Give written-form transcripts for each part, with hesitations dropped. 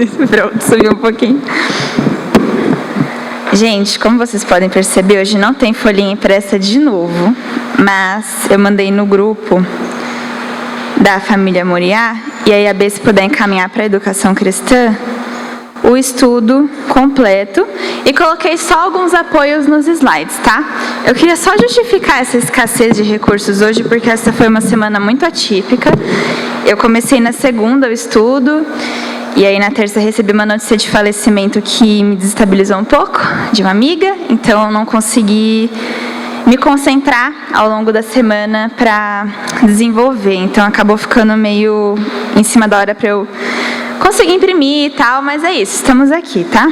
Pronto, subiu um pouquinho. Gente, como vocês podem perceber, hoje não tem folhinha impressa de novo, mas eu mandei no grupo da família Moriá, e aí a B, se puder encaminhar para a educação cristã, o estudo completo, e coloquei só alguns apoios nos slides, tá? Eu queria só justificar essa escassez de recursos hoje, porque essa foi uma semana muito atípica. Eu comecei na segunda o estudo, e aí na terça recebi uma notícia de falecimento que me desestabilizou um pouco, de uma amiga, então eu não consegui me concentrar ao longo da semana para desenvolver, então acabou ficando meio em cima da hora para eu conseguir imprimir e tal, mas é isso, estamos aqui, tá?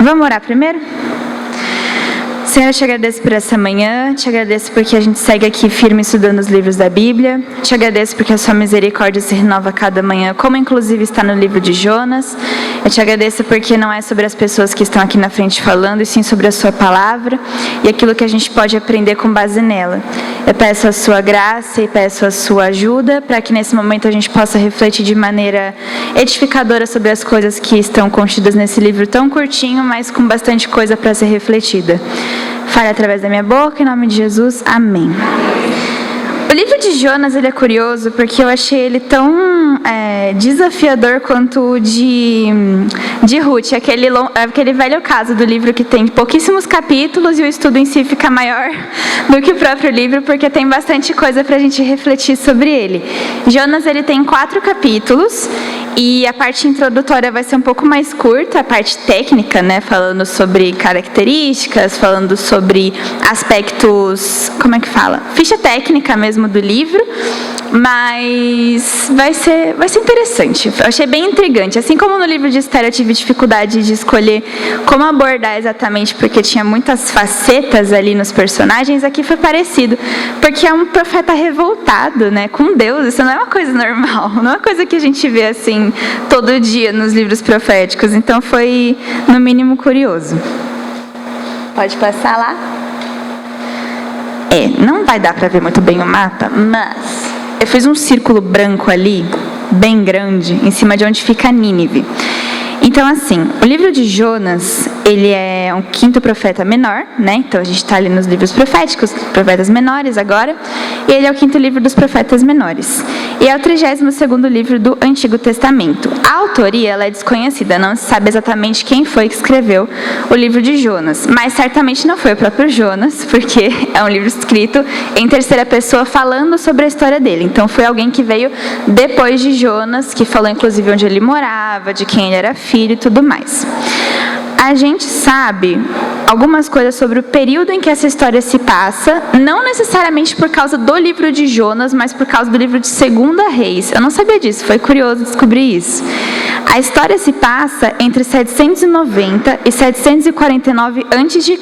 Vamos orar primeiro? Senhor, eu te agradeço por essa manhã, te agradeço porque a gente segue aqui firme estudando os livros da Bíblia, te agradeço porque a sua misericórdia se renova a cada manhã, como inclusive está no livro de Jonas. Eu te agradeço porque não é sobre as pessoas que estão aqui na frente falando, e sim sobre a sua palavra e aquilo que a gente pode aprender com base nela. Eu peço a sua graça e peço a sua ajuda para que nesse momento a gente possa refletir de maneira edificadora sobre as coisas que estão contidas nesse livro tão curtinho, mas com bastante coisa para ser refletida. Fale através da minha boca, em nome de Jesus, amém. O livro de Jonas, ele é curioso porque eu achei ele tão desafiador quanto o de Ruth, aquele velho caso do livro que tem pouquíssimos capítulos e o estudo em si fica maior do que o próprio livro, porque tem bastante coisa para a gente refletir sobre ele. Jonas, ele tem 4 capítulos e a parte introdutória vai ser um pouco mais curta, a parte técnica, né, falando sobre características, falando sobre aspectos, como é que fala? Ficha técnica mesmo do livro, mas vai ser interessante. Eu achei bem intrigante. Assim como no livro de Esther eu tive dificuldade de escolher como abordar exatamente, porque tinha muitas facetas ali nos personagens, aqui foi parecido, porque é um profeta revoltado, né, com Deus. Isso não é uma coisa normal, não é uma coisa que a gente vê assim todo dia nos livros proféticos. Então foi, no mínimo, curioso. Pode passar lá? Não vai dar para ver muito bem o mapa, mas eu fiz um círculo branco ali, bem grande, em cima de onde fica Nínive. Então, assim, o livro de Jonas, ele é um 5º profeta menor, né? Então, a gente está ali nos livros proféticos, profetas menores agora, e ele é o 5º livro dos profetas menores. E é o 32º livro do Antigo Testamento. A autoria, ela é desconhecida, não se sabe exatamente quem foi que escreveu o livro de Jonas, mas certamente não foi o próprio Jonas, porque é um livro escrito em terceira pessoa falando sobre a história dele. Então, foi alguém que veio depois de Jonas, que falou inclusive onde ele morava, de quem ele era filho e tudo mais. A gente sabe algumas coisas sobre o período em que essa história se passa, não necessariamente por causa do livro de Jonas, mas por causa do livro de 2 Reis. Eu não sabia disso, foi curioso descobrir isso. A história se passa entre 790 e 749 a.C.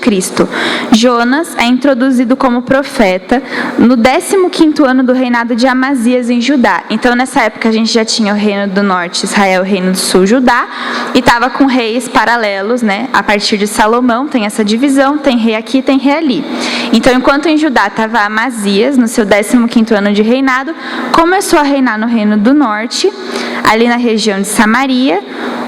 Jonas é introduzido como profeta no 15º ano do reinado de Amazias em Judá. Então, nessa época, a gente já tinha o reino do norte, Israel, o reino do sul, Judá, e estava com reis paralelos, né? A partir de Salomão, tem essa divisão, tem rei aqui, tem rei ali. Então, enquanto em Judá estava Amazias, no seu 15º ano de reinado, começou a reinar no reino do norte, ali na região de Samaria,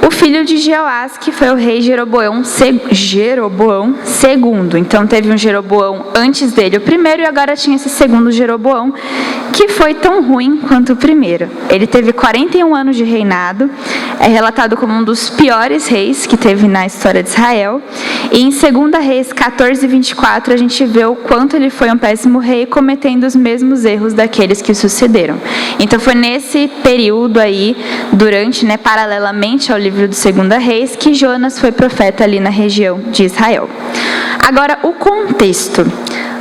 o filho de Jeoás, que foi o rei Jeroboão II. Então, teve um Jeroboão antes dele, o primeiro, e agora tinha esse segundo Jeroboão, que foi tão ruim quanto o primeiro. Ele teve 41 anos de reinado, é relatado como um dos piores reis que teve na história de Israel. E em 2 Reis 14:24, a gente vê o quanto ele foi um péssimo rei, cometendo os mesmos erros daqueles que o sucederam. Então, foi nesse período aí, durante, né, paralelamente ao livro do 2 Reis, que Jonas foi profeta ali na região de Israel. Agora, o contexto.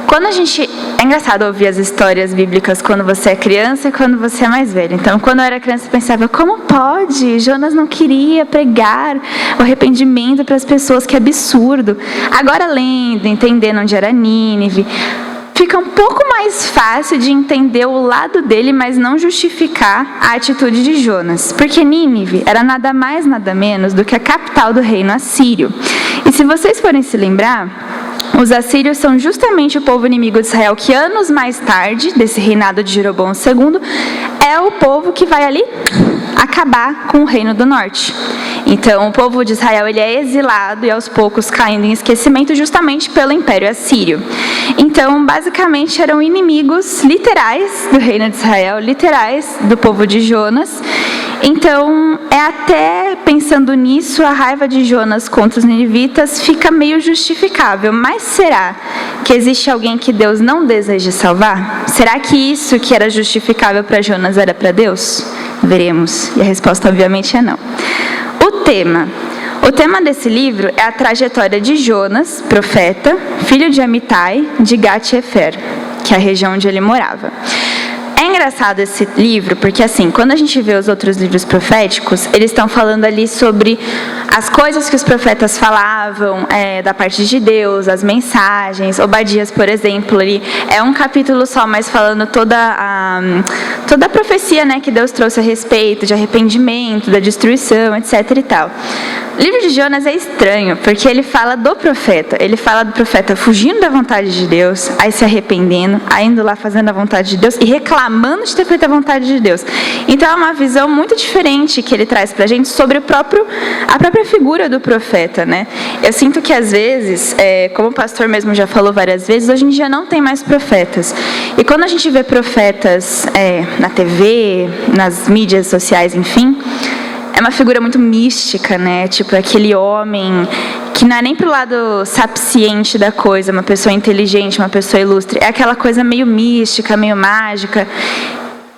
Quando a gente... É engraçado ouvir as histórias bíblicas quando você é criança e quando você é mais velho. Então, quando eu era criança, eu pensava, como pode? Jonas não queria pregar o arrependimento para as pessoas, que absurdo. Agora, lendo, entendendo onde era Nínive, fica um pouco mais fácil de entender o lado dele, mas não justificar a atitude de Jonas. Porque Nínive era nada mais, nada menos do que a capital do reino assírio. E se vocês forem se lembrar, os assírios são justamente o povo inimigo de Israel, que anos mais tarde, desse reinado de Jeroboão II, é o povo que vai ali acabar com o reino do norte. Então, o povo de Israel ele é exilado e aos poucos caindo em esquecimento justamente pelo Império Assírio. Então, basicamente, eram inimigos literais do reino de Israel, literais do povo de Jonas. Então, até pensando nisso, a raiva de Jonas contra os ninivitas fica meio justificável. Mas será que existe alguém que Deus não deseja salvar? Será que isso que era justificável para Jonas era para Deus? Veremos. E a resposta, obviamente, é não. O tema desse livro é a trajetória de Jonas, profeta, filho de Amitai, de Gat-Hefer, que é a região onde ele morava. É engraçado esse livro, porque assim, quando a gente vê os outros livros proféticos, eles estão falando ali sobre as coisas que os profetas falavam, da parte de Deus, as mensagens. Obadias, por exemplo, ali é um capítulo só, mas falando toda a profecia, né, que Deus trouxe a respeito de arrependimento, da destruição, etc. e tal. O livro de Jonas é estranho, porque ele fala do profeta. Ele fala do profeta fugindo da vontade de Deus, aí se arrependendo, aí indo lá fazendo a vontade de Deus e reclamando de ter feito a vontade de Deus. Então é uma visão muito diferente que ele traz pra gente sobre a própria figura do profeta, né? Eu sinto que às vezes, como o pastor mesmo já falou várias vezes, hoje em dia não tem mais profetas. E quando a gente vê profetas na TV, nas mídias sociais, enfim, é uma figura muito mística, né? Tipo, aquele homem que não é nem pro lado sapiente da coisa, uma pessoa inteligente, uma pessoa ilustre. É aquela coisa meio mística, meio mágica.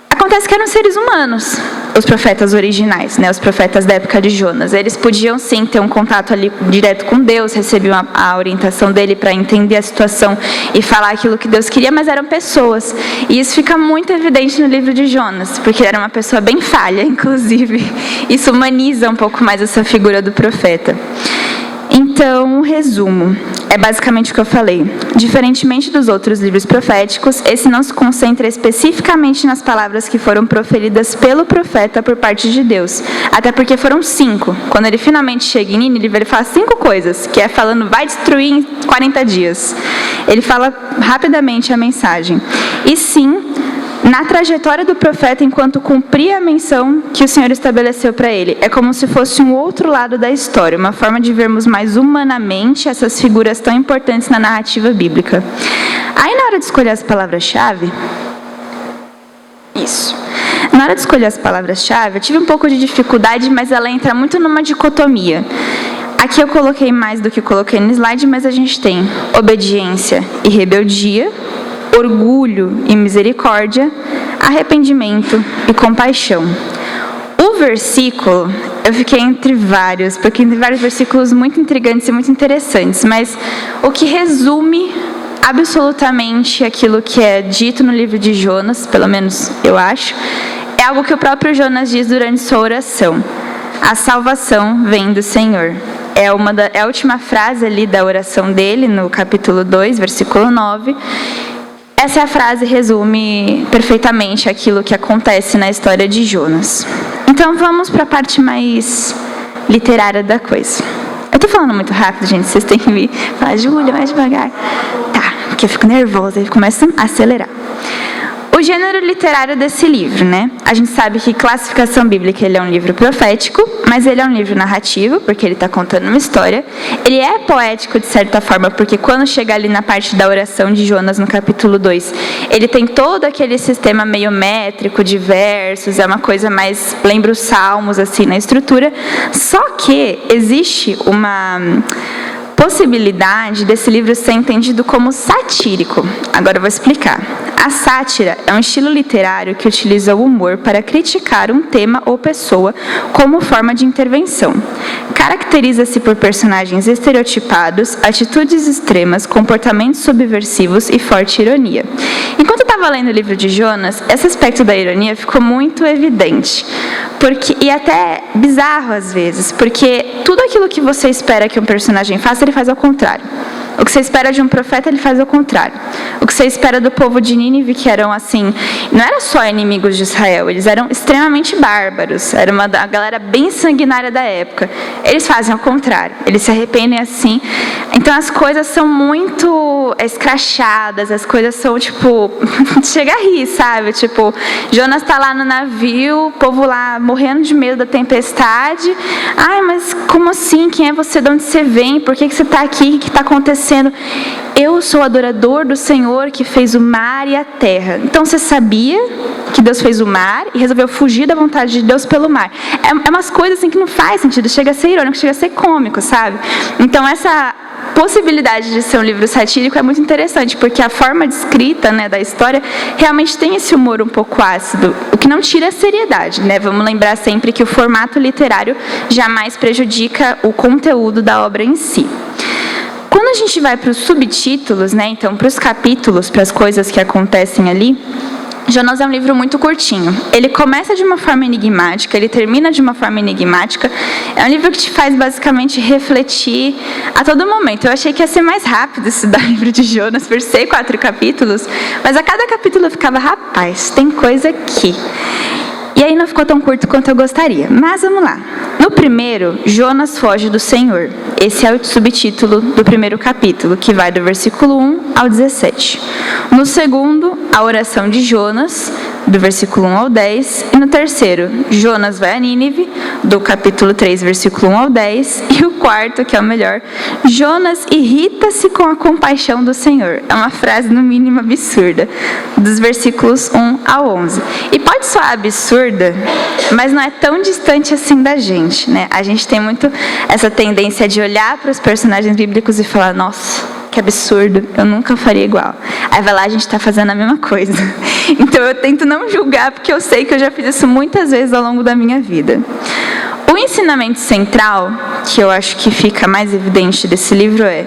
Acontece que eram seres humanos, os profetas originais, né? Os profetas da época de Jonas. Eles podiam, sim, ter um contato ali direto com Deus, recebiam a orientação dele para entender a situação e falar aquilo que Deus queria, mas eram pessoas. E isso fica muito evidente no livro de Jonas, porque ele era uma pessoa bem falha, inclusive. Isso humaniza um pouco mais essa figura do profeta. Então, resumo. É basicamente o que eu falei. Diferentemente dos outros livros proféticos, esse não se concentra especificamente nas palavras que foram proferidas pelo profeta por parte de Deus. Até porque foram 5. Quando ele finalmente chega em Nínive, ele fala 5 coisas, que é falando, vai destruir em 40 dias. Ele fala rapidamente a mensagem. E sim, na trajetória do profeta enquanto cumpria a menção que o Senhor estabeleceu para ele. É como se fosse um outro lado da história, uma forma de vermos mais humanamente essas figuras tão importantes na narrativa bíblica. Aí, na hora de escolher as palavras-chave... Na hora de escolher as palavras-chave, eu tive um pouco de dificuldade, mas ela entra muito numa dicotomia. Aqui eu coloquei mais do que eu coloquei no slide, mas a gente tem obediência e rebeldia, orgulho e misericórdia, arrependimento e compaixão. O versículo, eu fiquei entre vários, porque tem vários versículos muito intrigantes e muito interessantes, mas o que resume absolutamente aquilo que é dito no livro de Jonas, pelo menos eu acho, é algo que o próprio Jonas diz durante sua oração. A salvação vem do Senhor. É a última frase ali da oração dele, no capítulo 2, versículo 9. Essa é a frase resume perfeitamente aquilo que acontece na história de Jonas. Então vamos para a parte mais literária da coisa. Eu tô falando muito rápido, gente, vocês têm que me falar, Júlia, mais devagar. Tá, porque eu fico nervosa e começo a acelerar. O gênero literário desse livro, né? A gente sabe que Classificação Bíblica ele é um livro profético, mas ele é um livro narrativo, porque ele está contando uma história. Ele é poético, de certa forma, porque quando chega ali na parte da oração de Jonas, no capítulo 2, ele tem todo aquele sistema meio métrico de versos, é uma coisa mais... lembra os salmos, assim, na estrutura. Só que existe uma possibilidade desse livro ser entendido como satírico. Agora eu vou explicar. A sátira é um estilo literário que utiliza o humor para criticar um tema ou pessoa como forma de intervenção. Caracteriza-se por personagens estereotipados, atitudes extremas, comportamentos subversivos e forte ironia. Enquanto eu estava lendo o livro de Jonas, esse aspecto da ironia ficou muito evidente. E até bizarro às vezes, porque tudo aquilo que você espera que um personagem faça, ele faz ao contrário. O que você espera de um profeta, ele faz o contrário. O que você espera do povo de Nínive, que eram assim, não eram só inimigos de Israel, eles eram extremamente bárbaros, era uma galera bem sanguinária da época. Eles fazem o contrário, eles se arrependem assim. Então as coisas são muito escrachadas, as coisas são tipo, chega a rir, sabe? Tipo, Jonas tá lá no navio, o povo lá morrendo de medo da tempestade. Ai, mas como assim? Quem é você? De onde você vem? Por que você está aqui? O que está acontecendo? Eu sou o adorador do Senhor que fez o mar e a terra. Então você sabia que Deus fez o mar e resolveu fugir da vontade de Deus pelo mar. É umas coisas assim que não faz sentido, chega a ser irônico, chega a ser cômico, sabe? Então essa possibilidade de ser um livro satírico é muito interessante, porque a forma de escrita, né, da história realmente tem esse humor um pouco ácido, o que não tira a seriedade, né? Vamos lembrar sempre que o formato literário jamais prejudica o conteúdo da obra em si. Quando a gente vai para os subtítulos, né, então para os capítulos, para as coisas que acontecem ali, Jonas é um livro muito curtinho. Ele começa de uma forma enigmática, ele termina de uma forma enigmática. É um livro que te faz basicamente refletir a todo momento. Eu achei que ia ser mais rápido estudar o livro de Jonas, por ser 4 capítulos, mas a cada capítulo eu ficava, rapaz, tem coisa aqui. E aí não ficou tão curto quanto eu gostaria. Mas vamos lá. No primeiro, Jonas foge do Senhor. Esse é o subtítulo do primeiro capítulo, que vai do versículo 1 ao 17. No segundo, a oração de Jonas, do versículo 1 ao 10. E no terceiro, Jonas vai a Nínive, do capítulo 3, versículo 1 ao 10. E o quarto, que é o melhor, Jonas irrita-se com a compaixão do Senhor. É uma frase, no mínimo, absurda, dos versículos 1 ao 11. E pode soar absurda, mas não é tão distante assim da gente, né? A gente tem muito essa tendência de olhar para os personagens bíblicos e falar, nossa, que absurdo, eu nunca faria igual. Aí vai lá, a gente está fazendo a mesma coisa. Então eu tento não julgar, porque eu sei que eu já fiz isso muitas vezes ao longo da minha vida. O ensinamento central, que eu acho que fica mais evidente desse livro é: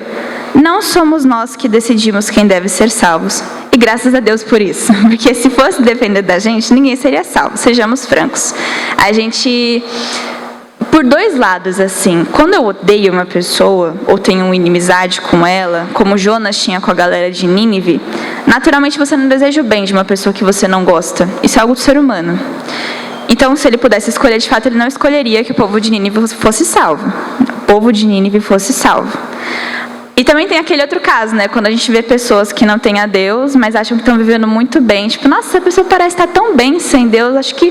não somos nós que decidimos quem deve ser salvos. E graças a Deus por isso. Porque se fosse depender da gente, ninguém seria salvo. Sejamos francos. A gente... Por dois lados, assim, quando eu odeio uma pessoa, ou tenho inimizade com ela, como Jonas tinha com a galera de Nínive, naturalmente você não deseja o bem de uma pessoa que você não gosta. Isso é algo do ser humano. Então, se ele pudesse escolher, de fato, ele não escolheria que o povo de Nínive fosse salvo. O povo de Nínive fosse salvo. E também tem aquele outro caso, né? Quando a gente vê pessoas que não têm a Deus, mas acham que estão vivendo muito bem. Tipo, nossa, essa pessoa parece estar tão bem sem Deus. Acho que,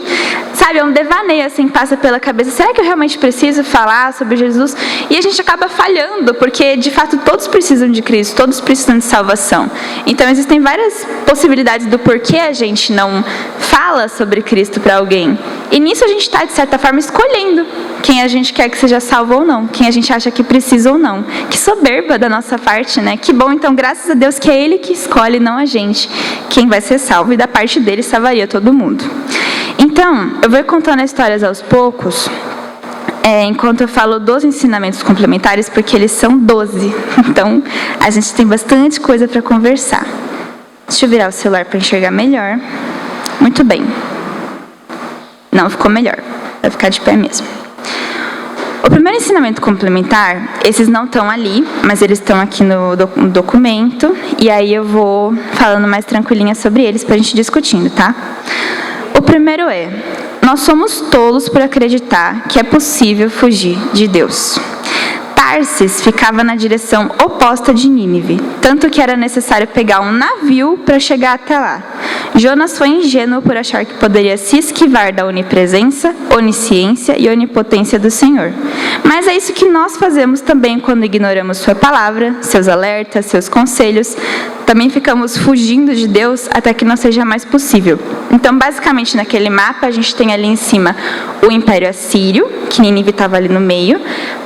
sabe, é um devaneio, assim, que passa pela cabeça. Será que eu realmente preciso falar sobre Jesus? E a gente acaba falhando, porque, de fato, todos precisam de Cristo, todos precisam de salvação. Então, existem várias possibilidades do porquê a gente não fala sobre Cristo para alguém. E nisso a gente está, de certa forma, escolhendo quem a gente quer que seja salvo ou não, quem a gente acha que precisa ou não. Que soberba da nossa parte, né? Que bom, então, graças a Deus que é Ele que escolhe, não a gente, quem vai ser salvo, e da parte dele salvaria todo mundo. Então, eu vou contando as histórias aos poucos, enquanto eu falo dos ensinamentos complementares, porque eles são 12. Então, a gente tem bastante coisa para conversar. Deixa eu virar o celular para enxergar melhor. Muito bem. Não, ficou melhor. Vai ficar de pé mesmo. O primeiro ensinamento complementar, esses não estão ali, mas eles estão aqui no documento, e aí eu vou falando mais tranquilinha sobre eles para a gente ir discutindo, tá? O primeiro é: nós somos tolos por acreditar que é possível fugir de Deus. Tarsis ficava na direção oposta de Nínive, tanto que era necessário pegar um navio para chegar até lá. Jonas foi ingênuo por achar que poderia se esquivar da onipresença, onisciência e onipotência do Senhor. Mas é isso que nós fazemos também quando ignoramos sua palavra, seus alertas, seus conselhos. Também ficamos fugindo de Deus até que não seja mais possível. Então, basicamente, naquele mapa, a gente tem ali em cima o Império Assírio, que Nínive estava ali no meio.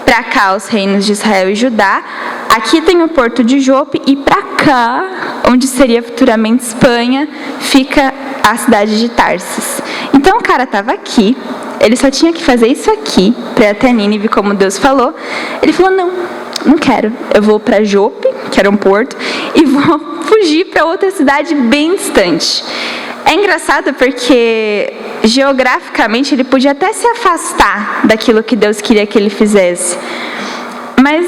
Para cá, os reinos de Israel e Judá. Aqui tem o porto de Jope, e para cá, onde seria futuramente Espanha, fica a cidade de Tarsis. Então, o cara estava aqui, ele só tinha que fazer isso aqui, para ir até Nínive, como Deus falou. Ele falou, não quero, eu vou para Jope, que era um porto, e vou fugir para outra cidade bem distante. É engraçado porque, geograficamente, ele podia até se afastar daquilo que Deus queria que ele fizesse. Mas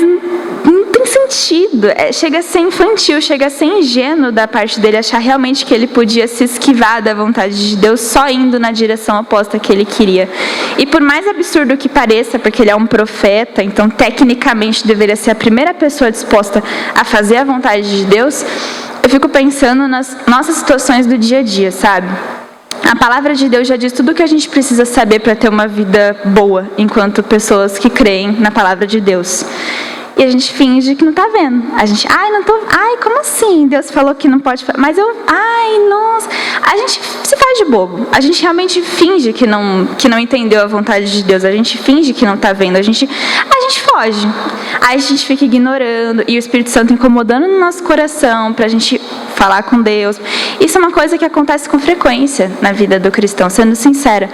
Não tem sentido. Chega a ser infantil, chega a ser ingênuo da parte dele achar realmente que ele podia se esquivar da vontade de Deus só indo na direção oposta que ele queria. E por mais absurdo que pareça, porque ele é um profeta, então tecnicamente deveria ser a primeira pessoa disposta a fazer a vontade de Deus, eu fico pensando nas nossas situações do dia a dia, sabe? A palavra de Deus já diz tudo o que a gente precisa saber para ter uma vida boa, enquanto pessoas que creem na palavra de Deus. E a gente finge que não está vendo. A gente, como assim? Deus falou que não pode, mas nossa. A gente se faz de bobo. A gente realmente finge que não entendeu a vontade de Deus. A gente finge que não está vendo. A gente foge. Aí a gente fica ignorando e o Espírito Santo incomodando no nosso coração para a gente falar com Deus. Isso é uma coisa que acontece com frequência na vida do cristão, sendo sincera.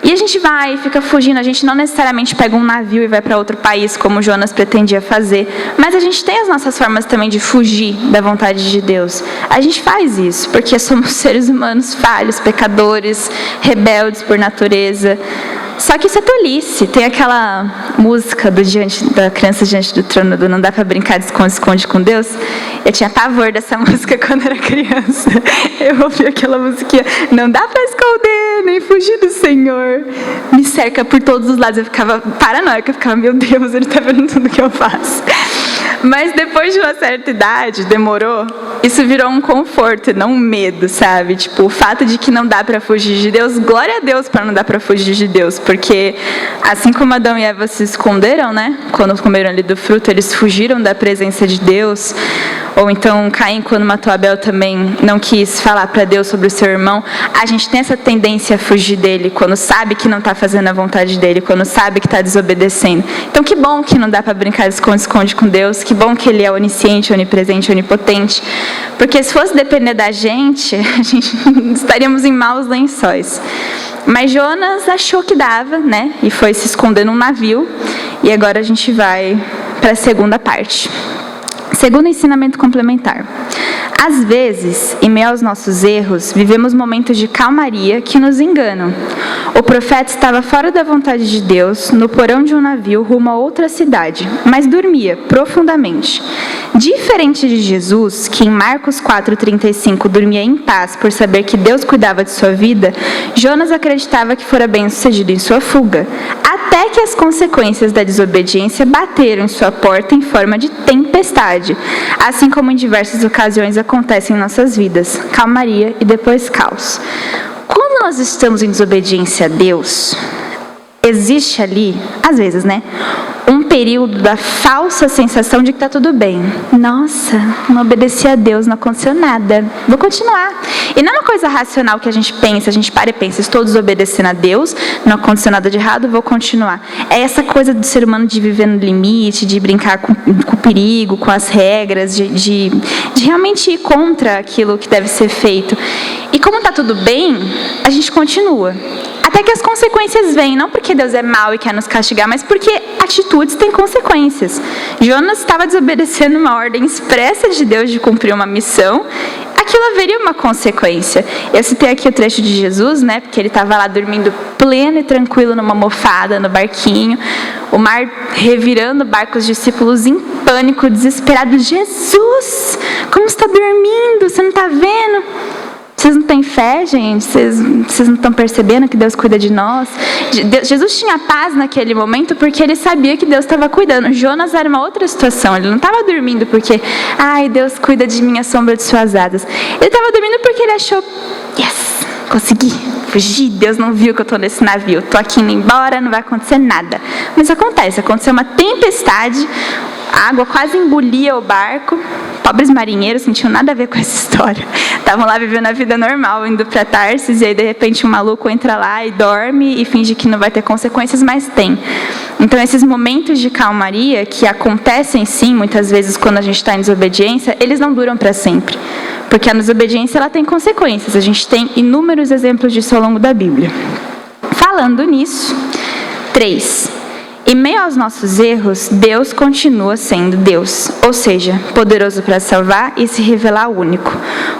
E a gente vai e fica fugindo, a gente não necessariamente pega um navio e vai para outro país, como Jonas pretendia fazer, mas a gente tem as nossas formas também de fugir da vontade de Deus. A gente faz isso, porque somos seres humanos falhos, pecadores, rebeldes por natureza. Só que isso é tolice. Tem aquela música da criança diante do trono do Não Dá Pra Brincar de Esconde-Esconde com Deus. Eu tinha pavor dessa música quando era criança. Eu ouvi aquela musiquinha, não dá pra esconder, nem fugir do Senhor. Me cerca por todos os lados. Eu ficava paranoica, eu ficava, meu Deus, ele tá vendo tudo que eu faço. Mas depois de uma certa idade, demorou, isso virou um conforto e não um medo, sabe? Tipo, o fato de que não dá para fugir de Deus, glória a Deus para não dar para fugir de Deus, porque assim como Adão e Eva se esconderam, né? Quando comeram ali do fruto, eles fugiram da presença de Deus. Ou então Caim, quando matou Abel, também não quis falar para Deus sobre o seu irmão. A gente tem essa tendência a fugir dele quando sabe que não está fazendo a vontade dele, quando sabe que está desobedecendo. Então que bom que não dá para brincar de esconde-esconde com Deus, que bom que Ele é onisciente, onipresente, onipotente, porque se fosse depender da gente, a gente estaríamos em maus lençóis. Mas Jonas achou que dava, né? E foi se esconder num navio. E agora a gente vai para a segunda parte. Segundo ensinamento complementar. Às vezes, em meio aos nossos erros, vivemos momentos de calmaria que nos enganam. O profeta estava fora da vontade de Deus, no porão de um navio rumo a outra cidade, mas dormia profundamente. Diferente de Jesus, que em Marcos 4,35 dormia em paz por saber que Deus cuidava de sua vida, Jonas acreditava que fora bem-sucedido em sua fuga, até que as consequências da desobediência bateram em sua porta em forma de tempestade, assim como em diversas ocasiões acontecem em nossas vidas, calmaria e depois caos. Quando nós estamos em desobediência a Deus, existe ali, às vezes, né, um período da falsa sensação de que está tudo bem. Nossa, não obedeci a Deus, não aconteceu nada, vou continuar. E não é uma coisa racional que a gente pensa, a gente para e pensa, estou desobedecendo a Deus, não aconteceu nada de errado, vou continuar. É essa coisa do ser humano de viver no limite, de brincar com o perigo, com as regras, de realmente ir contra aquilo que deve ser feito. E como está tudo bem, a gente continua. Até que as consequências vêm, não porque Deus é mau e quer nos castigar, mas porque atitudes têm consequências. Jonas estava desobedecendo uma ordem expressa de Deus de cumprir uma missão, aquilo haveria uma consequência. Eu citei aqui o trecho de Jesus, né, porque ele estava lá dormindo pleno e tranquilo numa mofada, no barquinho, o mar revirando o barco, os discípulos em pânico, desesperados. Jesus, como você está dormindo? Você não está vendo? Vocês não têm fé, gente? Vocês não estão percebendo que Deus cuida de nós? Jesus tinha paz naquele momento porque ele sabia que Deus estava cuidando. Jonas era uma outra situação. Ele não estava dormindo porque, Deus cuida de mim à sombra de suas asas. Ele estava dormindo porque ele achou, yes, consegui fugir. Deus não viu que eu estou nesse navio. Estou aqui indo embora, não vai acontecer nada. Mas aconteceu uma tempestade, a água quase embolia o barco. Pobres marinheiros não tinham nada a ver com essa história. Estavam lá vivendo a vida normal, indo para Tarsis, e aí de repente um maluco entra lá e dorme e finge que não vai ter consequências, mas tem. Então esses momentos de calmaria, que acontecem sim, muitas vezes quando a gente está em desobediência, eles não duram para sempre. Porque a desobediência ela tem consequências. A gente tem inúmeros exemplos disso ao longo da Bíblia. Falando nisso, 3. Em meio aos nossos erros, Deus continua sendo Deus. Ou ou seja, poderoso para salvar e se revelar único.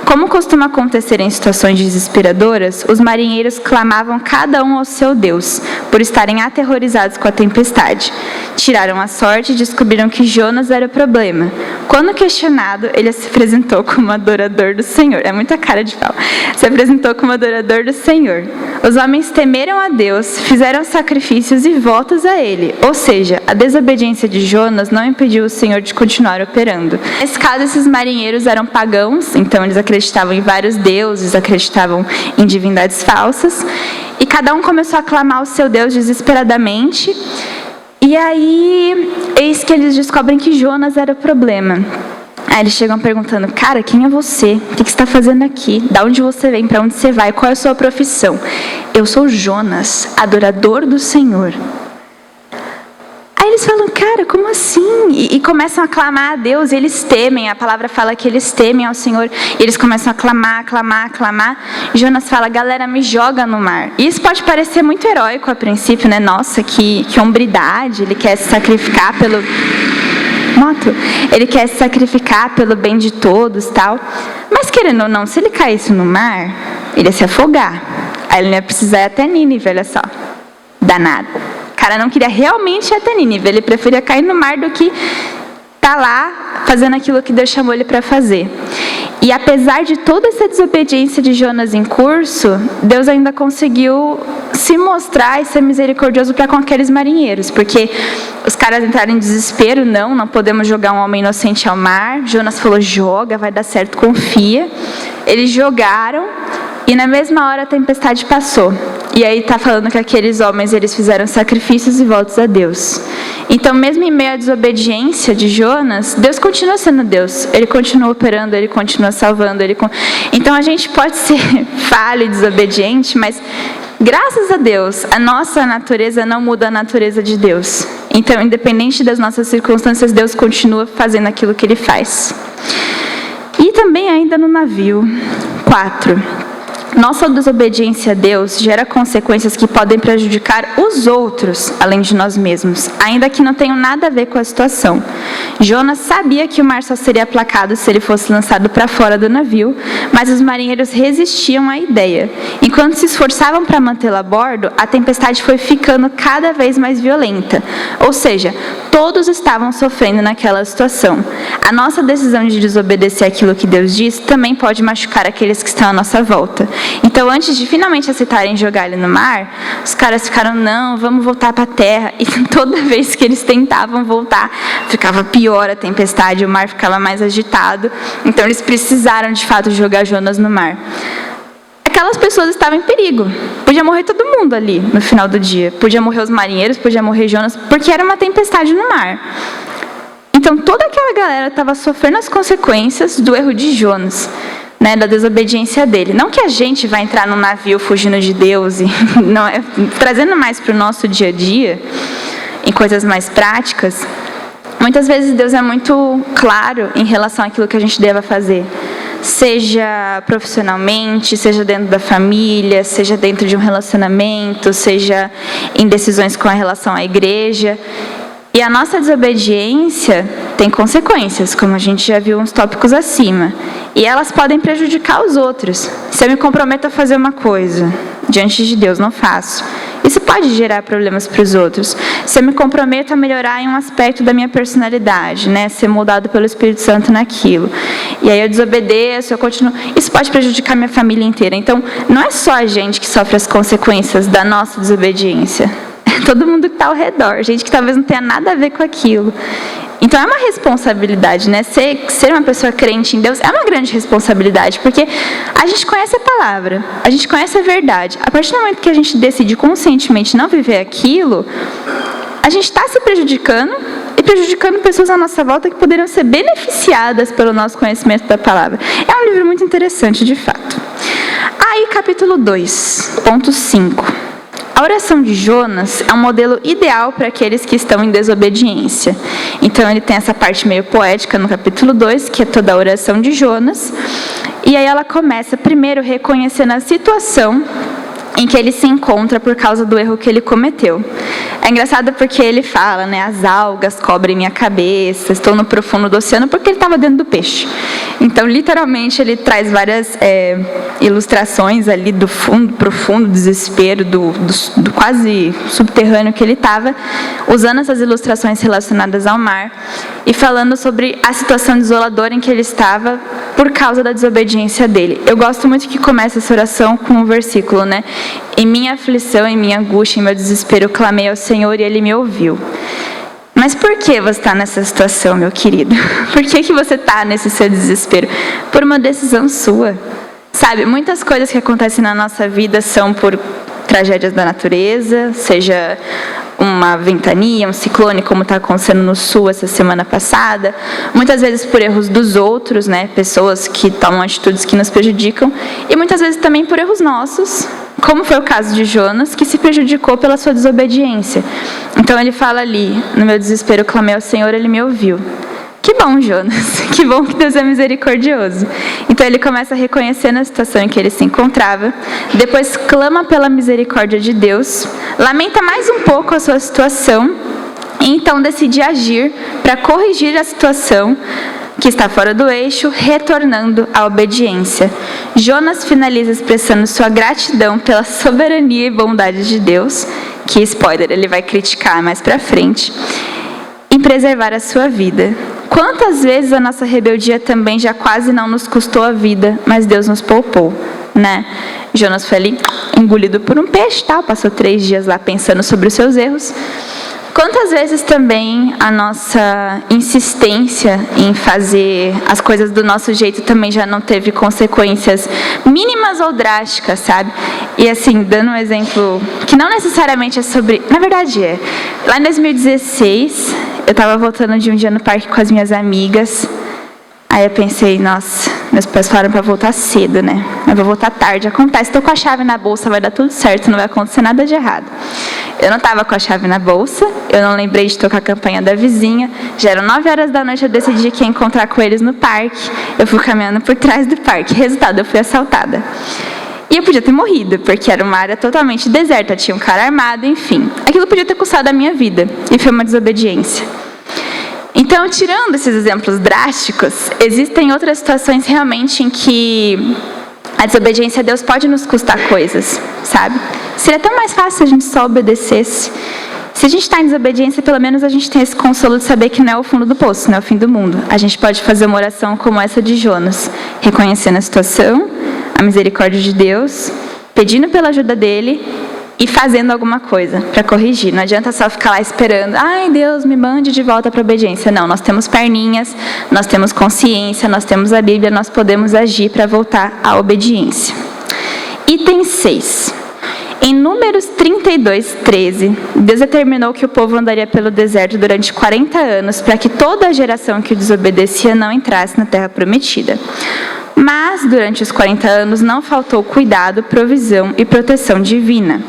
Como costuma acontecer em situações desesperadoras, os marinheiros clamavam cada um ao seu Deus, por estarem aterrorizados com a tempestade. Tiraram a sorte e descobriram que Jonas era o problema. Quando questionado, ele se apresentou como adorador do Senhor. É muita cara de pau. Se apresentou como adorador do Senhor. Os homens temeram a Deus, fizeram sacrifícios e votos a ele. Ou seja, a desobediência de Jonas não impediu o Senhor de continuar operando. Nesse caso, esses marinheiros eram pagãos, então eles acreditavam em vários deuses, acreditavam em divindades falsas. E cada um começou a clamar ao seu Deus desesperadamente. E aí, eis que eles descobrem que Jonas era o problema. Aí eles chegam perguntando, cara, quem é você? O que você está fazendo aqui? Da onde você vem? Para onde você vai? Qual é a sua profissão? Eu sou Jonas, adorador do Senhor. Aí eles falam, cara, como assim? E começam a clamar a Deus, e eles temem, a palavra fala que eles temem ao Senhor, e eles começam a clamar. Jonas fala, galera, me joga no mar. E isso pode parecer muito heróico a princípio, né? Nossa, que hombridade, ele quer se sacrificar pelo... Ele quer se sacrificar pelo bem de todos, tal. Mas querendo ou não, se ele caísse no mar, ele ia se afogar. Aí ele não ia precisar ir até Nínive, olha só. Danado. O cara não queria realmente ir até Nínive, ele preferia cair no mar do que estar lá fazendo aquilo que Deus chamou ele para fazer. E apesar de toda essa desobediência de Jonas em curso, Deus ainda conseguiu se mostrar e ser misericordioso para com aqueles marinheiros, porque os caras entraram em desespero, não podemos jogar um homem inocente ao mar. Jonas falou, joga, vai dar certo, confia. Eles jogaram e na mesma hora a tempestade passou. E aí está falando que aqueles homens, eles fizeram sacrifícios e votos a Deus. Então, mesmo em meio à desobediência de Jonas, Deus continua sendo Deus. Ele continua operando, Ele continua salvando. Então, a gente pode ser falho e desobediente, mas graças a Deus, a nossa natureza não muda a natureza de Deus. Então, independente das nossas circunstâncias, Deus continua fazendo aquilo que Ele faz. E também ainda no navio. 4. Nossa desobediência a Deus gera consequências que podem prejudicar os outros, além de nós mesmos, ainda que não tenham nada a ver com a situação. Jonas sabia que o mar só seria aplacado se ele fosse lançado para fora do navio, mas os marinheiros resistiam à ideia. Enquanto se esforçavam para mantê-lo a bordo, a tempestade foi ficando cada vez mais violenta. Ou seja, todos estavam sofrendo naquela situação. A nossa decisão de desobedecer aquilo que Deus diz também pode machucar aqueles que estão à nossa volta. Então, antes de finalmente aceitarem jogar ele no mar, os caras ficaram, não, vamos voltar para a terra. E toda vez que eles tentavam voltar, ficava pior a tempestade, o mar ficava mais agitado. Então, eles precisaram, de fato, jogar Jonas no mar. Aquelas pessoas estavam em perigo. Podia morrer todo mundo ali, no final do dia. Podia morrer os marinheiros, podia morrer Jonas, porque era uma tempestade no mar. Então, toda aquela galera estava sofrendo as consequências do erro de Jonas. Né, da desobediência dele. Não que a gente vai entrar num navio fugindo de Deus, e não é, trazendo mais para o nosso dia a dia, em coisas mais práticas, muitas vezes Deus é muito claro em relação àquilo que a gente deva fazer. Seja profissionalmente, seja dentro da família, seja dentro de um relacionamento, seja em decisões com relação à igreja. E a nossa desobediência tem consequências, como a gente já viu uns tópicos acima. E elas podem prejudicar os outros. Se eu me comprometo a fazer uma coisa, diante de Deus não faço, isso pode gerar problemas para os outros. Se eu me comprometo a melhorar em um aspecto da minha personalidade, né, ser moldado pelo Espírito Santo naquilo, e aí eu desobedeço, eu continuo, isso pode prejudicar minha família inteira. Então, não é só a gente que sofre as consequências da nossa desobediência. Todo mundo que está ao redor, gente que talvez não tenha nada a ver com aquilo. Então é uma responsabilidade, né? Ser uma pessoa crente em Deus é uma grande responsabilidade, porque a gente conhece a palavra, a gente conhece a verdade. A partir do momento que a gente decide conscientemente não viver aquilo, a gente está se prejudicando e prejudicando pessoas à nossa volta que poderiam ser beneficiadas pelo nosso conhecimento da palavra. É um livro muito interessante, de fato. Aí, capítulo 2, ponto 5. A oração de Jonas é um modelo ideal para aqueles que estão em desobediência. Então, ele tem essa parte meio poética no capítulo 2, que é toda a oração de Jonas. E aí ela começa, primeiro, reconhecendo a situação em que ele se encontra por causa do erro que ele cometeu. É engraçado porque ele fala, né, as algas cobrem minha cabeça, estou no profundo do oceano, porque ele estava dentro do peixe. Então, literalmente, ele traz várias ilustrações ali do fundo, profundo desespero, do quase subterrâneo que ele estava, usando essas ilustrações relacionadas ao mar e falando sobre a situação desoladora em que ele estava por causa da desobediência dele. Eu gosto muito que começa essa oração com um versículo, né? Em minha aflição, em minha angústia, em meu desespero, eu clamei ao Senhor e Ele me ouviu. Mas por que você está nessa situação, meu querido? Por que você está nesse seu desespero? Por uma decisão sua. Sabe, muitas coisas que acontecem na nossa vida são por tragédias da natureza, seja uma ventania, um ciclone, como está acontecendo no sul essa semana passada, muitas vezes por erros dos outros, né, pessoas que tomam atitudes que nos prejudicam, e muitas vezes também por erros nossos, como foi o caso de Jonas, que se prejudicou pela sua desobediência. Então ele fala ali, no meu desespero eu clamei ao Senhor, Ele me ouviu. Que bom, Jonas, que bom que Deus é misericordioso. Então ele começa a reconhecer na situação em que ele se encontrava, depois clama pela misericórdia de Deus, lamenta mais um pouco a sua situação, e então decide agir para corrigir a situação que está fora do eixo, retornando à obediência. Jonas finaliza expressando sua gratidão pela soberania e bondade de Deus, que, spoiler, ele vai criticar mais para frente, em preservar a sua vida. Quantas vezes a nossa rebeldia também já quase não nos custou a vida, mas Deus nos poupou, né? Jonas foi ali engolido por um peixe, tal, passou 3 dias lá pensando sobre os seus erros. Quantas vezes também a nossa insistência em fazer as coisas do nosso jeito também já não teve consequências mínimas ou drásticas, sabe? E assim, dando um exemplo que não necessariamente é sobre... Na verdade é. Lá em 2016, eu estava voltando de um dia no parque com as minhas amigas. Aí eu pensei, nossa, meus pais falaram para voltar cedo, né? Eu vou voltar tarde. Acontece, estou com a chave na bolsa, vai dar tudo certo, não vai acontecer nada de errado. Eu não estava com a chave na bolsa, eu não lembrei de tocar a campainha da vizinha. Já eram 9 horas da noite, eu decidi que ia encontrar com eles no parque. Eu fui caminhando por trás do parque. Resultado, eu fui assaltada. E eu podia ter morrido, porque era uma área totalmente deserta, tinha um cara armado, enfim. Aquilo podia ter custado a minha vida, e foi uma desobediência. Então, tirando esses exemplos drásticos, existem outras situações realmente em que a desobediência a Deus pode nos custar coisas, sabe? Seria tão mais fácil se a gente só obedecesse. Se a gente está em desobediência, pelo menos a gente tem esse consolo de saber que não é o fundo do poço, não é o fim do mundo. A gente pode fazer uma oração como essa de Jonas, reconhecendo a situação, a misericórdia de Deus, pedindo pela ajuda dele e fazendo alguma coisa para corrigir. Não adianta só ficar lá esperando, ai Deus, me mande de volta para a obediência. Não, nós temos perninhas, nós temos consciência, nós temos a Bíblia, nós podemos agir para voltar à obediência. Item 6. Em Números 32, 13, Deus determinou que o povo andaria pelo deserto durante 40 anos para que toda a geração que o desobedecia não entrasse na terra prometida. Mas, durante os 40 anos, não faltou cuidado, provisão e proteção divina.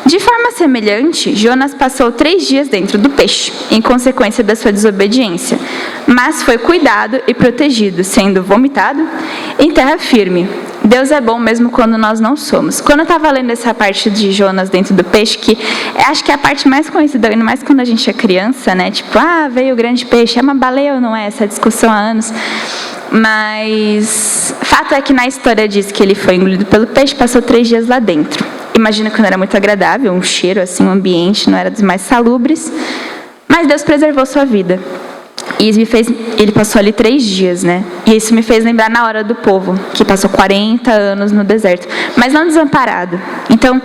De forma semelhante, Jonas passou 3 dias dentro do peixe, em consequência da sua desobediência, mas foi cuidado e protegido, sendo vomitado em terra firme. Deus é bom mesmo quando nós não somos. Quando eu estava lendo essa parte de Jonas dentro do peixe, que acho que é a parte mais conhecida, ainda mais quando a gente é criança, né? Tipo, veio o grande peixe, é uma baleia ou não é? Essa discussão há anos. Mas fato é que na história diz que ele foi engolido pelo peixe, passou 3 dias lá dentro. Imagino que não era muito agradável, um cheiro assim, um ambiente não era dos mais salubres, mas Deus preservou sua vida. E ele passou ali 3 dias, né? E isso me fez lembrar na hora do povo, que passou 40 anos no deserto, mas não desamparado. Então,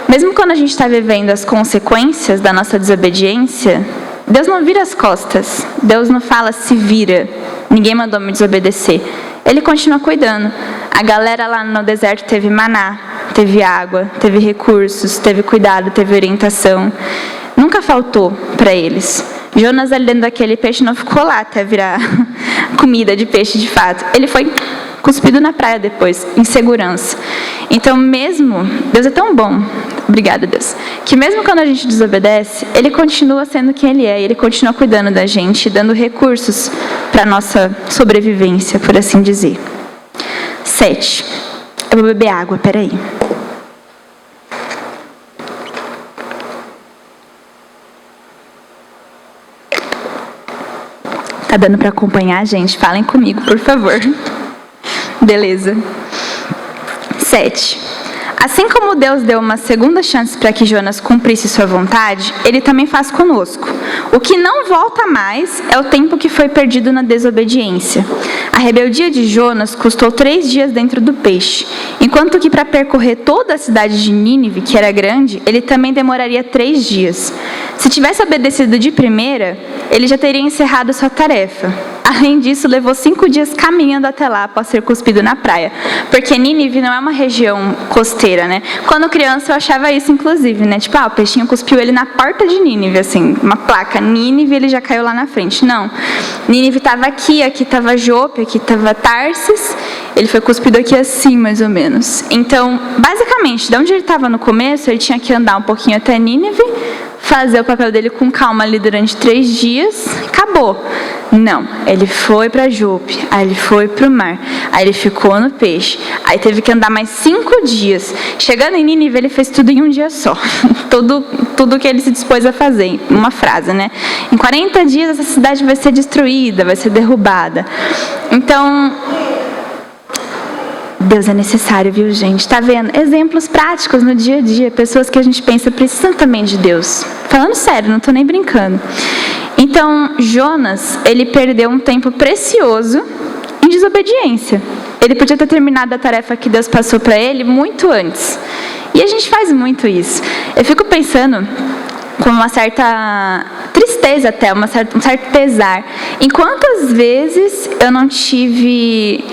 mesmo quando a gente está vivendo as consequências da nossa desobediência, Deus não vira as costas, Deus não fala se vira, ninguém mandou me desobedecer. Ele continua cuidando. A galera lá no deserto teve maná, teve água, teve recursos, teve cuidado, teve orientação. Nunca faltou para eles. Jonas ali dentro daquele peixe não ficou lá até virar comida de peixe de fato. Ele foi cuspido na praia depois, em segurança. Então mesmo, Deus é tão bom, obrigada Deus, que mesmo quando a gente desobedece, Ele continua sendo quem Ele é, Ele continua cuidando da gente, dando recursos para a nossa sobrevivência, por assim dizer. 7. Eu vou beber água, peraí. Tá dando para acompanhar, gente? Falem comigo, por favor. Beleza. 7. Assim como Deus deu uma segunda chance para que Jonas cumprisse sua vontade, Ele também faz conosco. O que não volta mais é o tempo que foi perdido na desobediência. A rebeldia de Jonas custou 3 dias dentro do peixe, enquanto que para percorrer toda a cidade de Nínive, que era grande, ele também demoraria 3 dias. Se tivesse obedecido de primeira, ele já teria encerrado sua tarefa. Além disso, levou 5 dias caminhando até lá após ser cuspido na praia. Porque Nínive não é uma região costeira, né? Quando criança eu achava isso, inclusive, né? Tipo, o peixinho cuspiu ele na porta de Nínive, assim, uma placa Nínive, ele já caiu lá na frente. Não. Nínive estava aqui estava Jope, aqui estava Tarsis. Ele foi cuspido aqui assim, mais ou menos. Então, basicamente, de onde ele estava no começo, ele tinha que andar um pouquinho até Nínive, fazer o papel dele com calma ali durante 3 dias, acabou. Não, ele foi para Jope, aí ele foi para o mar, aí ele ficou no peixe, aí teve que andar mais 5 dias. Chegando em Nínive, ele fez tudo em um dia só. Tudo que ele se dispôs a fazer, uma frase, né? Em 40 dias essa cidade vai ser destruída, vai ser derrubada. Então, Deus é necessário, viu, gente? Tá vendo? Exemplos práticos no dia a dia, pessoas que a gente pensa precisam também de Deus. Falando sério, não tô nem brincando. Então, Jonas, ele perdeu um tempo precioso em desobediência. Ele podia ter terminado a tarefa que Deus passou para ele muito antes. E a gente faz muito isso. Eu fico pensando com uma certa tristeza até, um certo pesar, em quantas vezes eu não tive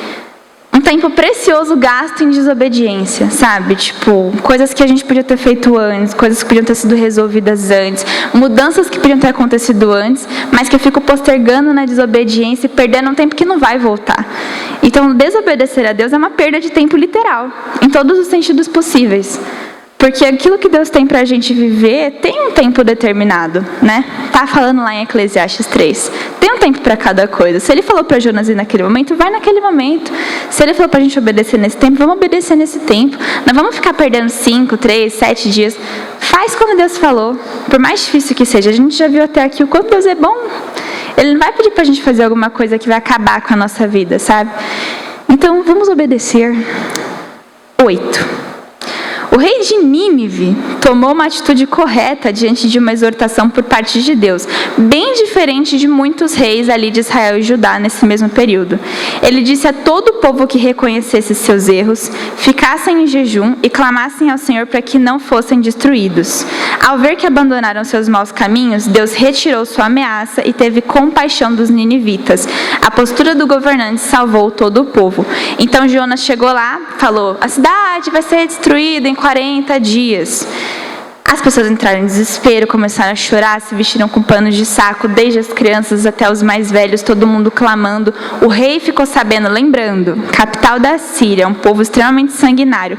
um tempo precioso gasto em desobediência, sabe? Tipo, coisas que a gente podia ter feito antes, coisas que podiam ter sido resolvidas antes, mudanças que podiam ter acontecido antes, mas que eu fico postergando na desobediência e perdendo um tempo que não vai voltar. Então, desobedecer a Deus é uma perda de tempo literal, em todos os sentidos possíveis. Porque aquilo que Deus tem pra gente viver tem um tempo determinado, né? Tá falando lá em Eclesiastes 3. Tem um tempo para cada coisa. Se ele falou para Jonas ir naquele momento, vai naquele momento. Se ele falou pra gente obedecer nesse tempo, vamos obedecer nesse tempo. Não vamos ficar perdendo 5, 3, 7 dias. Faz como Deus falou. Por mais difícil que seja. A gente já viu até aqui o quanto Deus é bom. Ele não vai pedir pra gente fazer alguma coisa que vai acabar com a nossa vida, sabe? Então, vamos obedecer. 8. O rei de Nínive tomou uma atitude correta diante de uma exortação por parte de Deus, bem diferente de muitos reis ali de Israel e Judá nesse mesmo período. Ele disse a todo o povo que reconhecesse seus erros, ficassem em jejum e clamassem ao Senhor para que não fossem destruídos. Ao ver que abandonaram seus maus caminhos, Deus retirou sua ameaça e teve compaixão dos ninivitas. A postura do governante salvou todo o povo. Então Jonas chegou lá, falou: a cidade vai ser destruída em 40 dias. As pessoas entraram em desespero, começaram a chorar, se vestiram com panos de saco, desde as crianças até os mais velhos, todo mundo clamando. O rei ficou sabendo, lembrando, capital da Síria, um povo extremamente sanguinário.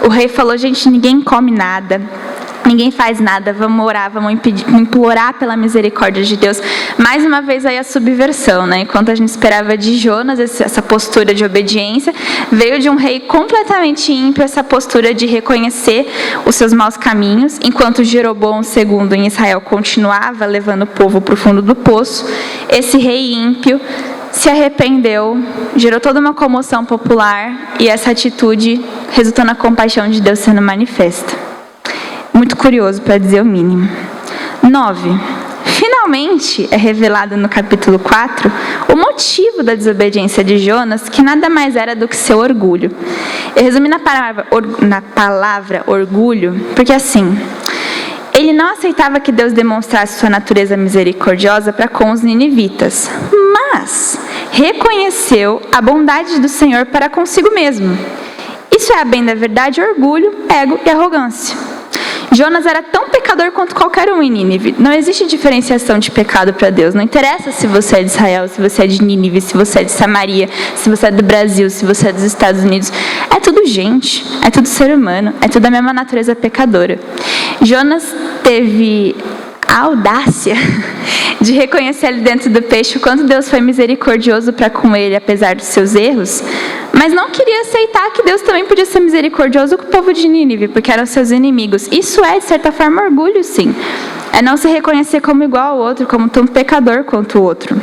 O rei falou: gente, ninguém come nada, ninguém faz nada, vamos orar, vamos implorar pela misericórdia de Deus. Mais uma vez aí a subversão, né? Enquanto a gente esperava de Jonas essa postura de obediência, veio de um rei completamente ímpio essa postura de reconhecer os seus maus caminhos, enquanto Jeroboão II em Israel continuava levando o povo para o fundo do poço. Esse rei ímpio se arrependeu, gerou toda uma comoção popular e essa atitude resultou na compaixão de Deus sendo manifesta. Muito curioso, para dizer o mínimo. 9. Finalmente é revelado no capítulo 4 o motivo da desobediência de Jonas, que nada mais era do que seu orgulho. Eu resumi na palavra orgulho, porque assim, ele não aceitava que Deus demonstrasse sua natureza misericordiosa para com os ninivitas, mas reconheceu a bondade do Senhor para consigo mesmo. Isso é, a bem da verdade, orgulho, ego e arrogância. Jonas era tão pecador quanto qualquer um em Nínive. Não existe diferenciação de pecado para Deus. Não interessa se você é de Israel, se você é de Nínive, se você é de Samaria, se você é do Brasil, se você é dos Estados Unidos. É tudo gente, é tudo ser humano, é tudo a mesma natureza pecadora. Jonas teve a audácia de reconhecer ali dentro do peixe o quanto Deus foi misericordioso para com ele, apesar dos seus erros, mas não queria aceitar que Deus também podia ser misericordioso com o povo de Nínive, porque eram seus inimigos. Isso é, de certa forma, orgulho, sim. É não se reconhecer como igual ao outro, como tão pecador quanto o outro.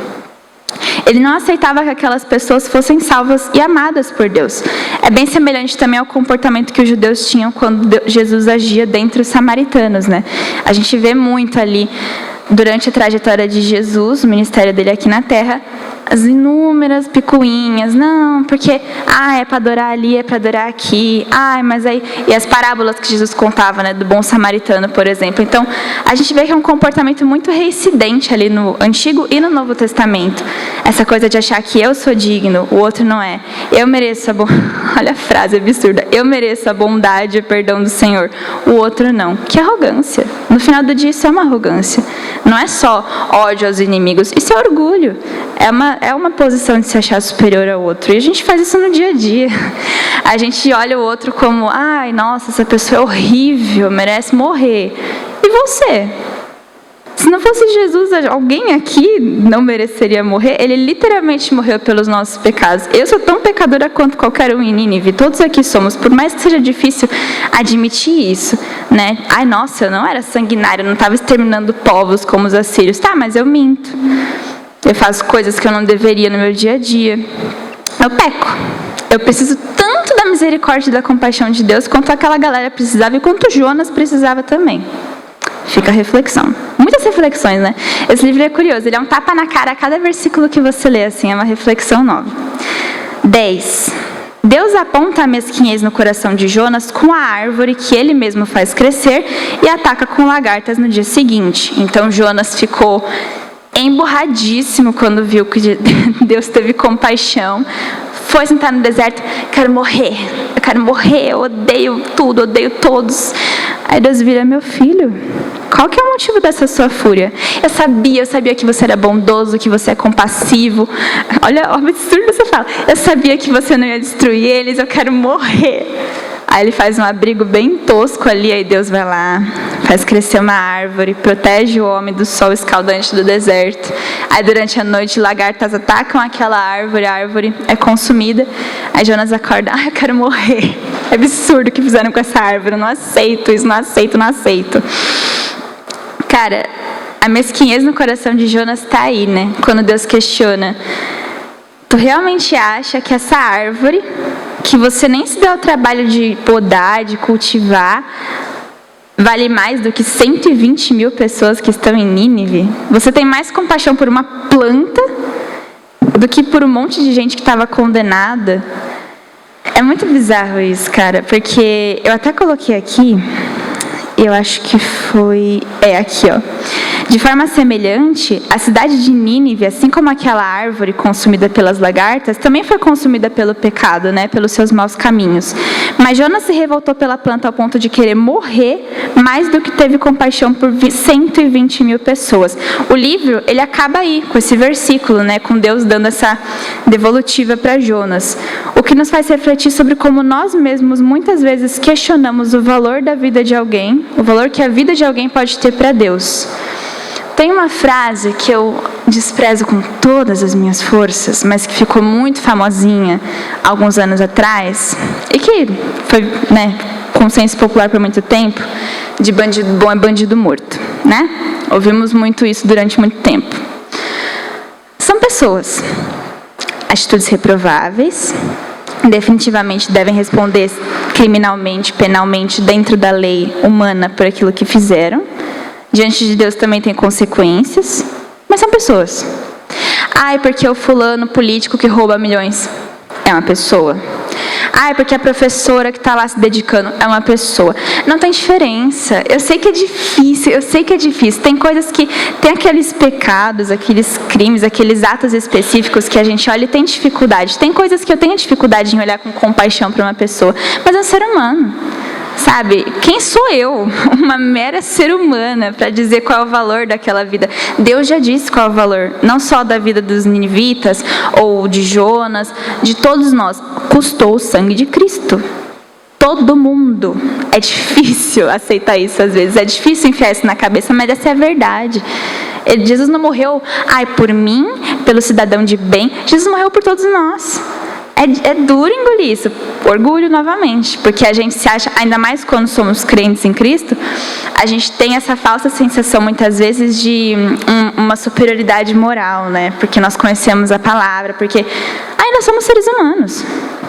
Ele não aceitava que aquelas pessoas fossem salvas e amadas por Deus. É bem semelhante também ao comportamento que os judeus tinham quando Jesus agia dentre os samaritanos, né? A gente vê muito ali, durante a trajetória de Jesus, o ministério dele aqui na Terra, as inúmeras picuinhas, não, porque, é para adorar ali, é para adorar aqui, mas aí, e as parábolas que Jesus contava, né, do bom samaritano, por exemplo. Então, a gente vê que é um comportamento muito reincidente ali no Antigo e no Novo Testamento. Essa coisa de achar que eu sou digno, o outro não é. Eu mereço olha a frase absurda, eu mereço a bondade e o perdão do Senhor, o outro não. Que arrogância. No final do dia, isso é uma arrogância. Não é só ódio aos inimigos, isso é orgulho. É uma posição de se achar superior ao outro. E a gente faz isso no dia a dia. A gente olha o outro como, nossa, essa pessoa é horrível, merece morrer. E você? Se não fosse Jesus, alguém aqui não mereceria morrer? Ele literalmente morreu pelos nossos pecados. Eu sou tão pecadora quanto qualquer um em Nínive. Todos aqui somos, por mais que seja difícil admitir isso, né? Nossa, eu não era sanguinária, eu não estava exterminando povos como os assírios. Tá, mas eu minto. Eu faço coisas que eu não deveria no meu dia a dia. Eu peco. Eu preciso tanto da misericórdia e da compaixão de Deus quanto aquela galera precisava e quanto Jonas precisava também. Fica a reflexão. Muitas reflexões, né? Esse livro é curioso. Ele é um tapa na cara a cada versículo que você lê, assim, é uma reflexão nova. 10. Deus aponta a mesquinhez no coração de Jonas com a árvore que ele mesmo faz crescer e ataca com lagartas no dia seguinte. Então Jonas ficou emburradíssimo quando viu que Deus teve compaixão. Foi sentar no deserto, quero morrer, eu odeio tudo, odeio todos. Aí Deus vira, meu filho, qual que é o motivo dessa sua fúria? Eu sabia que você era bondoso, que você é compassivo. Olha o absurdo que você fala. Eu sabia que você não ia destruir eles, eu quero morrer. Aí ele faz um abrigo bem tosco ali, aí Deus vai lá, faz crescer uma árvore, protege o homem do sol escaldante do deserto. Aí durante a noite lagartas atacam aquela árvore, a árvore é consumida. Aí Jonas acorda, eu quero morrer. É absurdo o que fizeram com essa árvore, eu não aceito isso, não aceito. Cara, a mesquinhez no coração de Jonas está aí, né? Quando Deus questiona, tu realmente acha que essa árvore, que você nem se deu o trabalho de podar, de cultivar, vale mais do que 120 mil pessoas que estão em Nínive? Você tem mais compaixão por uma planta do que por um monte de gente que estava condenada? É muito bizarro isso, cara, porque eu até coloquei aqui, eu acho que foi... aqui, ó. De forma semelhante, a cidade de Nínive, assim como aquela árvore consumida pelas lagartas, também foi consumida pelo pecado, né? Pelos seus maus caminhos. Mas Jonas se revoltou pela planta ao ponto de querer morrer, mais do que teve compaixão por 120 mil pessoas. O livro, ele acaba aí, com esse versículo, né? Com Deus dando essa devolutiva para Jonas. O que nos faz refletir sobre como nós mesmos, muitas vezes, questionamos o valor da vida de alguém, o valor que a vida de alguém pode ter para Deus. Tem uma frase que eu desprezo com todas as minhas forças, mas que ficou muito famosinha alguns anos atrás, e que foi, né, consenso popular por muito tempo, de bandido bom é bandido morto, né? Ouvimos muito isso durante muito tempo. São pessoas, atitudes reprováveis, definitivamente devem responder criminalmente, penalmente, dentro da lei humana por aquilo que fizeram. Diante de Deus também tem consequências, mas são pessoas. Porque o fulano político que rouba milhões é uma pessoa. Porque a professora que está lá se dedicando é uma pessoa. Não tem diferença. Eu sei que é difícil. Tem coisas que... Tem aqueles pecados, aqueles crimes, aqueles atos específicos que a gente olha e tem dificuldade. Tem coisas que eu tenho dificuldade em olhar com compaixão para uma pessoa. Mas é um ser humano. Sabe, quem sou eu, uma mera ser humana, para dizer qual é o valor daquela vida? Deus já disse qual é o valor, não só da vida dos ninivitas, ou de Jonas, de todos nós. Custou o sangue de Cristo. Todo mundo. É difícil aceitar isso às vezes, é difícil enfiar isso na cabeça, mas essa é a verdade. Jesus não morreu, por mim, pelo cidadão de bem, Jesus morreu por todos nós. É duro engolir isso, orgulho novamente, porque a gente se acha, ainda mais quando somos crentes em Cristo, a gente tem essa falsa sensação muitas vezes de uma superioridade moral, né? Porque nós conhecemos a palavra, porque ainda somos seres humanos,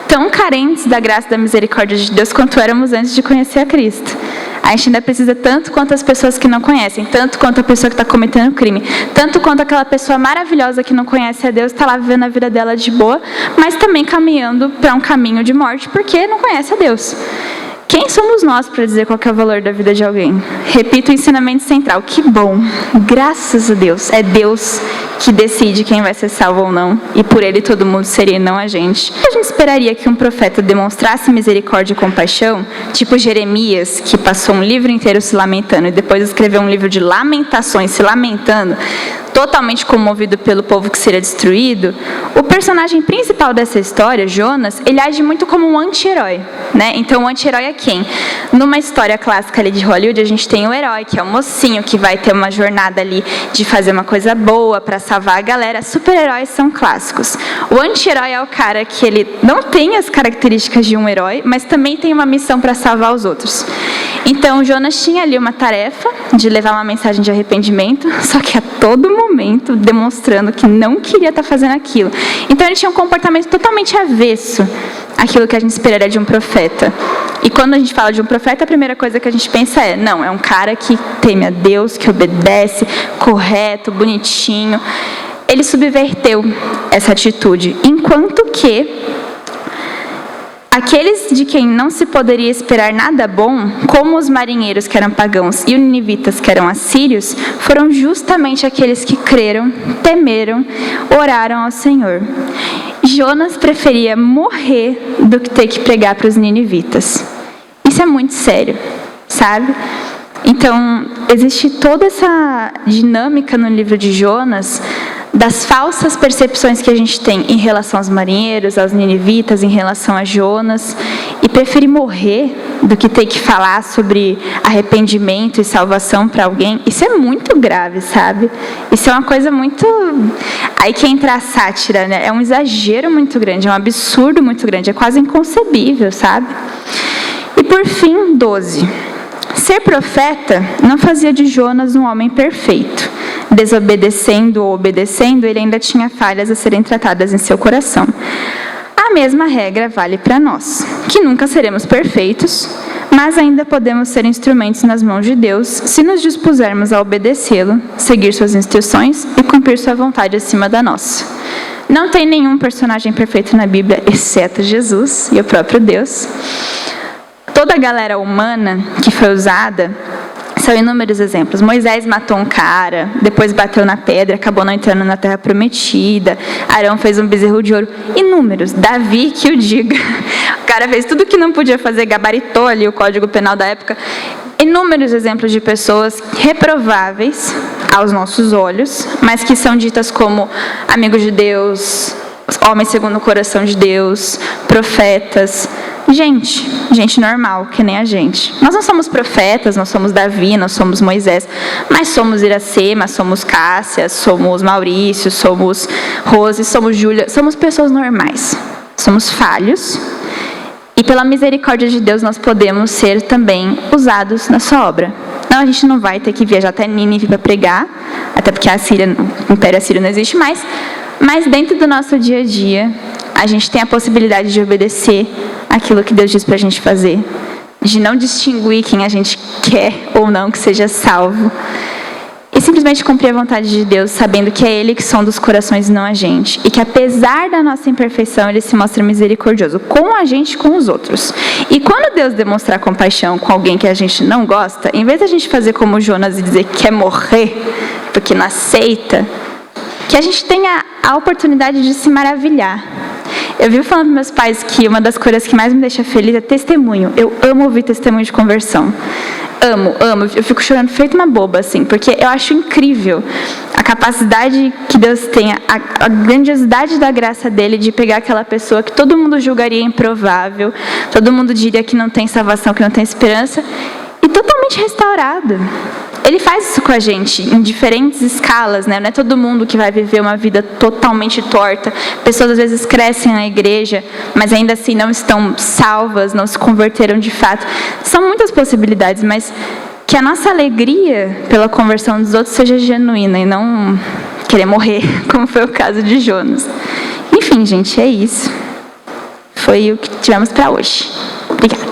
tão carentes da graça e da misericórdia de Deus quanto éramos antes de conhecer a Cristo. A gente ainda precisa tanto quanto as pessoas que não conhecem, tanto quanto a pessoa que está cometendo crime, tanto quanto aquela pessoa maravilhosa que não conhece a Deus, está lá vivendo a vida dela de boa, mas também caminhando para um caminho de morte porque não conhece a Deus. Quem somos nós para dizer qual que é o valor da vida de alguém? Repito o ensinamento central. Que bom, graças a Deus, é Deus que decide quem vai ser salvo ou não, e por ele todo mundo seria, não a gente. A gente esperaria que um profeta demonstrasse misericórdia e compaixão, tipo Jeremias, que passou um livro inteiro se lamentando e depois escreveu um livro de lamentações se lamentando, totalmente comovido pelo povo que seria destruído. O personagem principal dessa história, Jonas, ele age muito como um anti-herói, né? Então o anti-herói é quem? Numa história clássica ali de Hollywood, a gente tem o herói, que é o mocinho, que vai ter uma jornada ali de fazer uma coisa boa para salvar a galera. Super-heróis são clássicos. O anti-herói é o cara que ele não tem as características de um herói, mas também tem uma missão para salvar os outros. Então Jonas tinha ali uma tarefa de levar uma mensagem de arrependimento, só que a todo momento demonstrando que não queria estar fazendo aquilo. Então ele tinha um comportamento totalmente avesso àquilo que a gente esperaria de um profeta. E quando a gente fala de um profeta, a primeira coisa que a gente pensa é, não, é um cara que teme a Deus, que obedece, correto, bonitinho. Ele subverteu essa atitude, enquanto que aqueles de quem não se poderia esperar nada bom, como os marinheiros que eram pagãos e os ninivitas que eram assírios, foram justamente aqueles que creram, temeram, oraram ao Senhor. Jonas preferia morrer do que ter que pregar para os ninivitas. Isso é muito sério, sabe? Então, existe toda essa dinâmica no livro de Jonas, das falsas percepções que a gente tem em relação aos marinheiros, aos ninivitas, em relação a Jonas, e preferir morrer do que ter que falar sobre arrependimento e salvação para alguém. Isso é muito grave, sabe? Isso é uma coisa muito... Aí que entra a sátira, né? É um exagero muito grande, é um absurdo muito grande, é quase inconcebível, sabe? E por fim, 12. Ser profeta não fazia de Jonas um homem perfeito. Desobedecendo ou obedecendo, ele ainda tinha falhas a serem tratadas em seu coração. A mesma regra vale para nós, que nunca seremos perfeitos, mas ainda podemos ser instrumentos nas mãos de Deus se nos dispusermos a obedecê-lo, seguir suas instruções e cumprir sua vontade acima da nossa. Não tem nenhum personagem perfeito na Bíblia, exceto Jesus e o próprio Deus. Toda a galera humana que foi usada são inúmeros exemplos. Moisés matou um cara, depois bateu na pedra, acabou não entrando na terra prometida. Arão fez um bezerro de ouro. Inúmeros. Davi, que o diga. O cara fez tudo que não podia fazer, gabaritou ali o Código Penal da época. Inúmeros exemplos de pessoas reprováveis aos nossos olhos, mas que são ditas como amigos de Deus, homens segundo o coração de Deus, profetas. Gente normal, que nem a gente. Nós não somos profetas, nós somos Davi, nós somos Moisés, mas somos Iracema, somos Cássia, somos Maurício, somos Rose, somos Júlia, somos pessoas normais. Somos falhos e pela misericórdia de Deus nós podemos ser também usados na sua obra. Não, a gente não vai ter que viajar até Nínive para pregar, até porque o Império Assírio não existe mais, mas dentro do nosso dia a dia, a gente tem a possibilidade de obedecer aquilo que Deus diz para a gente fazer, de não distinguir quem a gente quer ou não que seja salvo, e simplesmente cumprir a vontade de Deus, sabendo que é Ele que sonda os corações e não a gente, e que apesar da nossa imperfeição, Ele se mostra misericordioso com a gente e com os outros. E quando Deus demonstrar compaixão com alguém que a gente não gosta, em vez de a gente fazer como Jonas e dizer que quer morrer, porque não aceita, que a gente tenha a oportunidade de se maravilhar. Eu vivo falando para meus pais que uma das coisas que mais me deixa feliz é testemunho. Eu amo ouvir testemunho de conversão. Amo. Eu fico chorando feito uma boba, assim, porque eu acho incrível a capacidade que Deus tem, a grandiosidade da graça dele de pegar aquela pessoa que todo mundo julgaria improvável, todo mundo diria que não tem salvação, que não tem esperança, e totalmente restaurada. Ele faz isso com a gente em diferentes escalas, né? Não é todo mundo que vai viver uma vida totalmente torta. Pessoas às vezes crescem na igreja, mas ainda assim não estão salvas, não se converteram de fato. São muitas possibilidades, mas que a nossa alegria pela conversão dos outros seja genuína e não querer morrer, como foi o caso de Jonas. Enfim, gente, é isso. Foi o que tivemos para hoje. Obrigada.